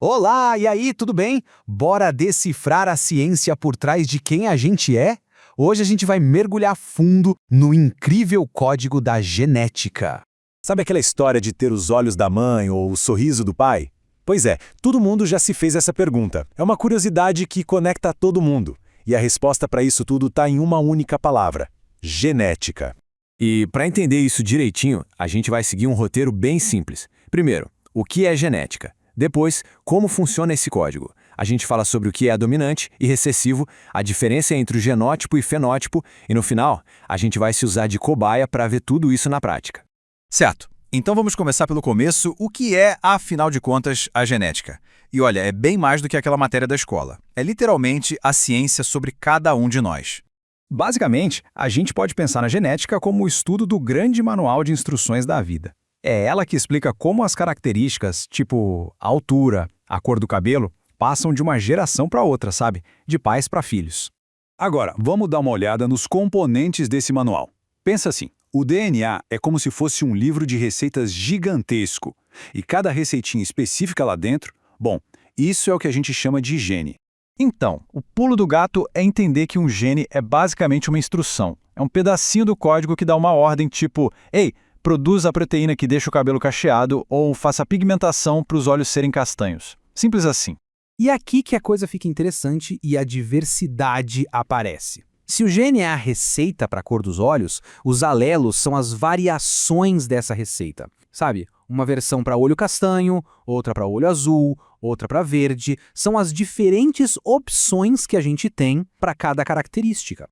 Olá, e aí, tudo bem? Bora decifrar a ciência por trás de quem a gente é? Hoje a gente vai mergulhar fundo no incrível código da genética. Sabe aquela história de ter os olhos da mãe ou o sorriso do pai? Pois é, todo mundo já se fez essa pergunta. É uma curiosidade que conecta todo mundo. E a resposta para isso tudo está em uma única palavra: genética. E para entender isso direitinho, a gente vai seguir um roteiro bem simples. Primeiro, o que é genética? Depois, como funciona esse código? A gente fala sobre o que é dominante e recessivo, a diferença entre o genótipo e fenótipo, e no final, a gente vai se usar de cobaia para ver tudo isso na prática. Certo. Então vamos começar pelo começo. O que é, afinal de contas, a genética? E olha, é bem mais do que aquela matéria da escola. É literalmente a ciência sobre cada um de nós. Basicamente, a gente pode pensar na genética como o estudo do grande manual de instruções da vida. É ela que explica como as características, tipo a altura, a cor do cabelo, passam de uma geração para outra, sabe? De pais para filhos. Agora, vamos dar uma olhada nos componentes desse manual. Pensa assim, o DNA é como se fosse um livro de receitas gigantesco. E cada receitinha específica lá dentro, bom, isso é o que a gente chama de gene. Então, o pulo do gato é entender que um gene é basicamente uma instrução. É um pedacinho do código que dá uma ordem tipo: ei, produza a proteína que deixa o cabelo cacheado ou faça a pigmentação para os olhos serem castanhos. Simples assim. E é aqui que a coisa fica interessante e a diversidade aparece. Se o gene é a receita para a cor dos olhos, os alelos são as variações dessa receita. Sabe? Uma versão para olho castanho, outra para olho azul, outra para verde. São as diferentes opções que a gente tem para cada característica.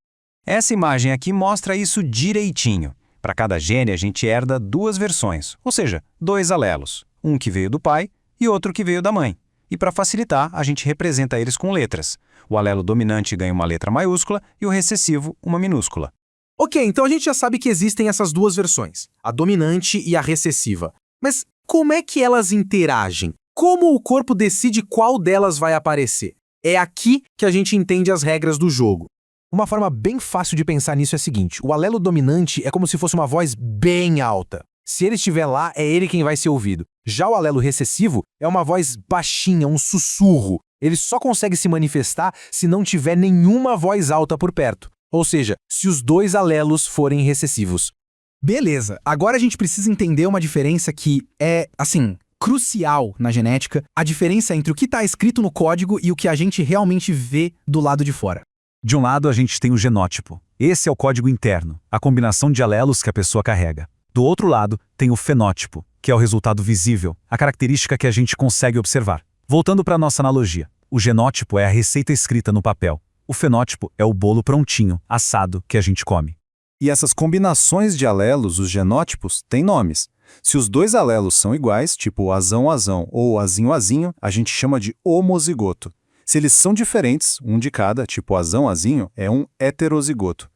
Essa imagem aqui mostra isso direitinho. Para cada gene, a gente herda duas versões, ou seja, dois alelos. Um que veio do pai e outro que veio da mãe. E para facilitar, a gente representa eles com letras. O alelo dominante ganha uma letra maiúscula e o recessivo uma minúscula. Ok, então a gente já sabe que existem essas duas versões, a dominante e a recessiva. Mas como é que elas interagem? Como o corpo decide qual delas vai aparecer? É aqui que a gente entende as regras do jogo. Uma forma bem fácil de pensar nisso é a seguinte: o alelo dominante é como se fosse uma voz bem alta. Se ele estiver lá, é ele quem vai ser ouvido. Já o alelo recessivo é uma voz baixinha, um sussurro. Ele só consegue se manifestar se não tiver nenhuma voz alta por perto. Ou seja, se os dois alelos forem recessivos. Beleza, agora a gente precisa entender uma diferença que é, crucial na genética, a diferença entre o que está escrito no código e o que a gente realmente vê do lado de fora. De um lado, a gente tem o genótipo. Esse é o código interno, a combinação de alelos que a pessoa carrega. Do outro lado, tem o fenótipo, que é o resultado visível, a característica que a gente consegue observar. Voltando para a nossa analogia, o genótipo é a receita escrita no papel. O fenótipo é o bolo prontinho, assado, que a gente come. E essas combinações de alelos, os genótipos, têm nomes. Se os dois alelos são iguais, tipo o azão-azão ou o azinho-azinho, a gente chama de homozigoto. Se eles são diferentes, um de cada, tipo azão-azinho, é um heterozigoto.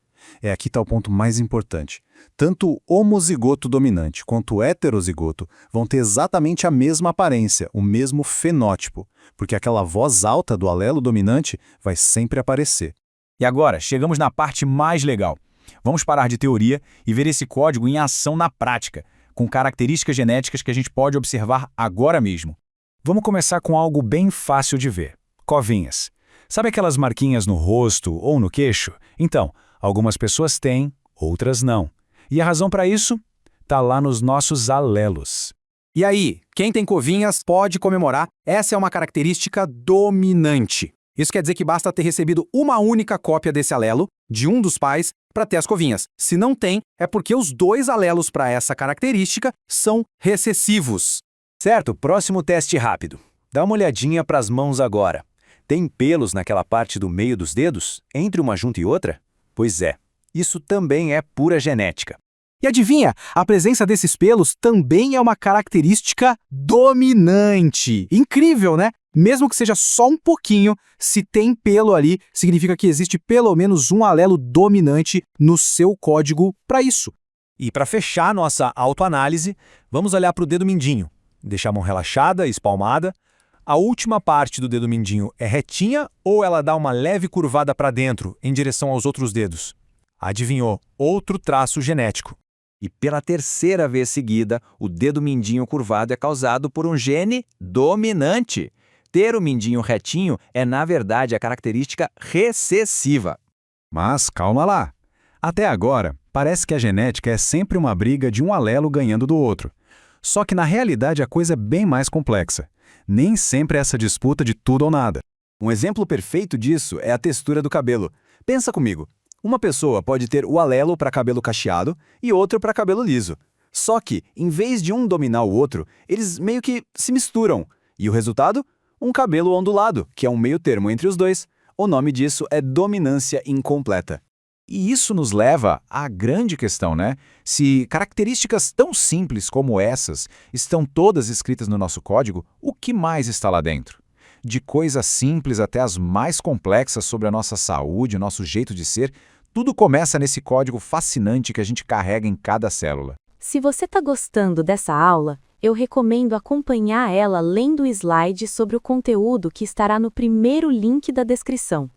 Aqui está o ponto mais importante. Tanto o homozigoto dominante quanto o heterozigoto vão ter exatamente a mesma aparência, o mesmo fenótipo, porque aquela voz alta do alelo dominante vai sempre aparecer. E agora, chegamos na parte mais legal. Vamos parar de teoria e ver esse código em ação na prática, com características genéticas que a gente pode observar agora mesmo. Vamos começar com algo bem fácil de ver: covinhas. Sabe aquelas marquinhas no rosto ou no queixo? Então, algumas pessoas têm, outras não. E a razão para isso está lá nos nossos alelos. E aí, quem tem covinhas pode comemorar. Essa é uma característica dominante. Isso quer dizer que basta ter recebido uma única cópia desse alelo, de um dos pais, para ter as covinhas. Se não tem, é porque os dois alelos para essa característica são recessivos. Certo, próximo teste rápido. Dá uma olhadinha para as mãos agora. Tem pelos naquela parte do meio dos dedos, entre uma junta e outra? Pois é, isso também é pura genética. E adivinha, a presença desses pelos também é uma característica dominante. Incrível, né? Mesmo que seja só um pouquinho, se tem pelo ali, significa que existe pelo menos um alelo dominante no seu código para isso. E para fechar nossa autoanálise, vamos olhar para o dedo mindinho. Deixar a mão relaxada, espalmada. A última parte do dedo mindinho é retinha ou ela dá uma leve curvada para dentro, em direção aos outros dedos? Adivinhou? Outro traço genético. E pela terceira vez seguida, o dedo mindinho curvado é causado por um gene dominante. ter o mindinho retinho é, na verdade, a característica recessiva. Mas calma lá. Até agora, parece que a genética é sempre uma briga de um alelo ganhando do outro. Só que na realidade a coisa é bem mais complexa. Nem sempre é essa disputa de tudo ou nada. Um exemplo perfeito disso é a textura do cabelo. Pensa comigo. Uma pessoa pode ter o alelo para cabelo cacheado e outro para cabelo liso. Só que, em vez de um dominar o outro, eles meio que se misturam. E o resultado? Um cabelo ondulado, que é um meio termo entre os dois. O nome disso é dominância incompleta. E isso nos leva à grande questão, né? Se características tão simples como essas estão todas escritas no nosso código, o que mais está lá dentro? De coisas simples até as mais complexas sobre a nossa saúde, o nosso jeito de ser, tudo começa nesse código fascinante que a gente carrega em cada célula. Se você está gostando dessa aula, eu recomendo acompanhar ela lendo o slide sobre o conteúdo que estará no primeiro link da descrição.